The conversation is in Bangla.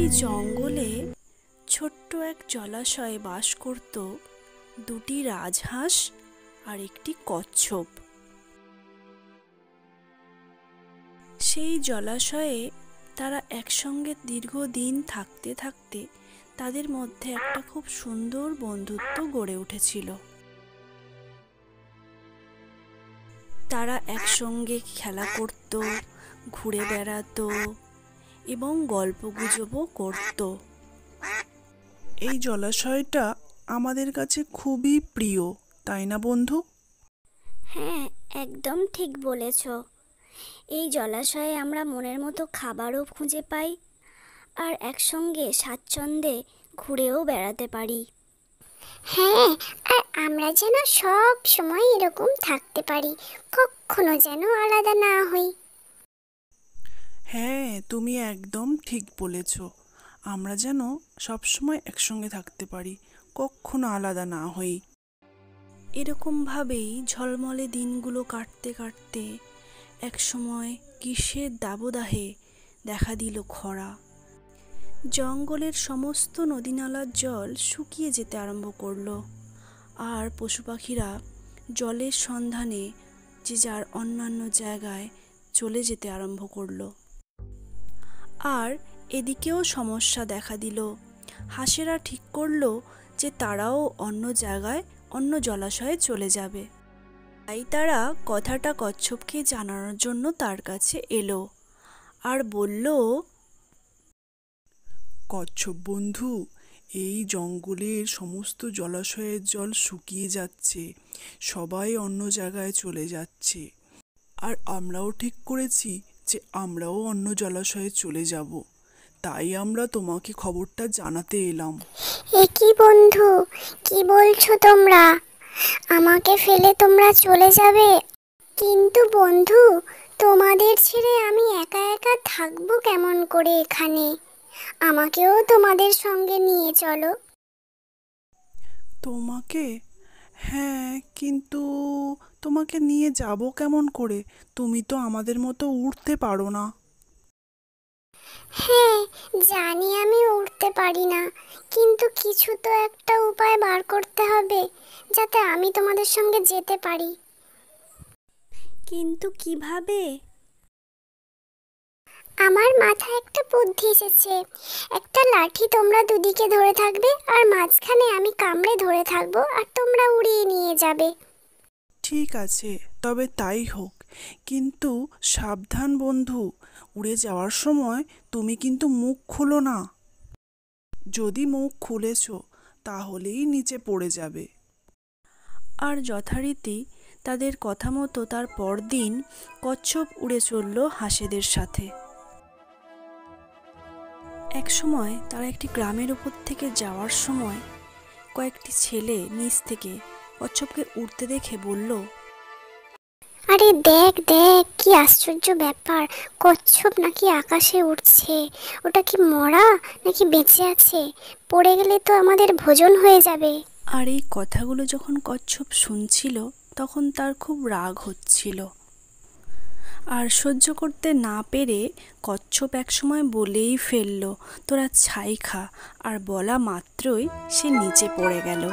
একটি জঙ্গলে ছোট্ট এক জলাশয়ে বাস করত দুটি রাজহাঁস আর একটি কচ্ছপ। সেই জলাশয়ে তারা একসঙ্গে দীর্ঘদিন থাকতে থাকতে তাদের মধ্যে একটা খুব সুন্দর বন্ধুত্ব গড়ে উঠেছিল। তারা একসঙ্গে খেলা করত, ঘুরে বেড়াতো এবং গল্পগুজবও করত। এই জলাশয়টা আমাদের কাছে খুবই প্রিয়, তাই না বন্ধু? হ্যাঁ, একদম ঠিক বলেছ। এই জলাশয়ে আমরা মনের মতো খাবারও খুঁজে পাই আর একসঙ্গে স্বাচ্ছন্দ্যে ঘুরেও বেড়াতে পারি। হ্যাঁ, আর আমরা যেন সব সময় এরকম থাকতে পারি, কখনো যেন আলাদা না হই। হ্যাঁ, তুমি একদম ঠিক বলেছ। আমরা যেন সবসময় একসঙ্গে থাকতে পারি, কখনো আলাদা না হই। এরকমভাবেই ঝলমলে দিনগুলো কাটতে কাটতে একসময় গ্রীষ্মের দাবদাহে দেখা দিল খরা। জঙ্গলের সমস্ত নদীনালার জল শুকিয়ে যেতে আরম্ভ করলো, আর পশু পাখিরা জলের সন্ধানে যে যার অন্যান্য জায়গায় চলে যেতে আরম্ভ করলো। আর এদিকেও সমস্যা দেখা দিল। হাঁসেরা ঠিক করলো যে তারাও অন্য জায়গায়, অন্য জলাশয়ে চলে যাবে। তাই তারা কথাটা কচ্ছপকে জানানোর জন্য তার কাছে এলো আর বলল, কচ্ছপ বন্ধু, এই জঙ্গলের সমস্ত জলাশয়ের জল শুকিয়ে যাচ্ছে, সবাই অন্য জায়গায় চলে যাচ্ছে। আর আমরাও ঠিক করেছি যে আমরাও অন্য জলাশয়ে চলে যাব। তাই আমরা তোমাকে খবরটা জানাতে এলাম। এ কি বন্ধু, কি বলছো তোমরা? আমাকে ফেলে তোমরা চলে যাবে? কিন্তু বন্ধু, তোমাদের ছেড়ে আমি একা একা থাকবো কেমন করে এখানে? আমাকেও তোমাদের সঙ্গে নিয়ে চলো। তোমাকে? হ্যাঁ, কিন্তু তোমাকে নিয়ে যাব কেমন করে? তুমি তো আমাদের মতো উড়তে পারো না। হ্যাঁ, জানি আমি উঠতে পারি না, কিন্তু কিছু তো একটা উপায় বার করতে হবে যাতে আমি তোমাদের সঙ্গে যেতে পারি। কিন্তু কিভাবে? আমার মাথায় একটা বুদ্ধি এসেছে। একটা লাঠি তোমরা দুদিকে ধরে থাকবে, আর মাঝখানে আমি কামড়ে ধরে থাকবো, আর তোমরা উড়িয়ে নিয়ে যাবে। ঠিক আছে, তবে তাই হোক। কিন্তু সাবধান বন্ধু, উড়ে যাওয়ার সময় তুমি কিন্তু মুখ খুলো না। যদি মুখ খুলেছ তাহলেই নিচে পড়ে যাবে। আর যথারীতি তাদের কথা মতো তার পরদিন কচ্ছপ উড়ে চলল হাঁসেদের সাথে। এক সময় তারা একটি গ্রামের উপর থেকে যাওয়ার সময় কয়েকটি ছেলে নিচ থেকে কচ্ছপকে উড়তে দেখে বলল, আরে দেখ দেখ, কি আশ্চর্য ব্যাপার! কচ্ছপ নাকি আকাশে উড়ছে। ওটা কি মরা নাকি বেঁচে আছে? পড়ে গেলে তো আমাদের ভোজন হয়ে যাবে। আর এই কথাগুলো যখন কচ্ছপ শুনছিল তখন তার খুব রাগ হচ্ছিল। আর সহ্য করতে না পেরে কচ্ছপ একসময় বলেই ফেলল, তোরা ছাই খা। আর বলা মাত্রই সে নিচে পড়ে গেল।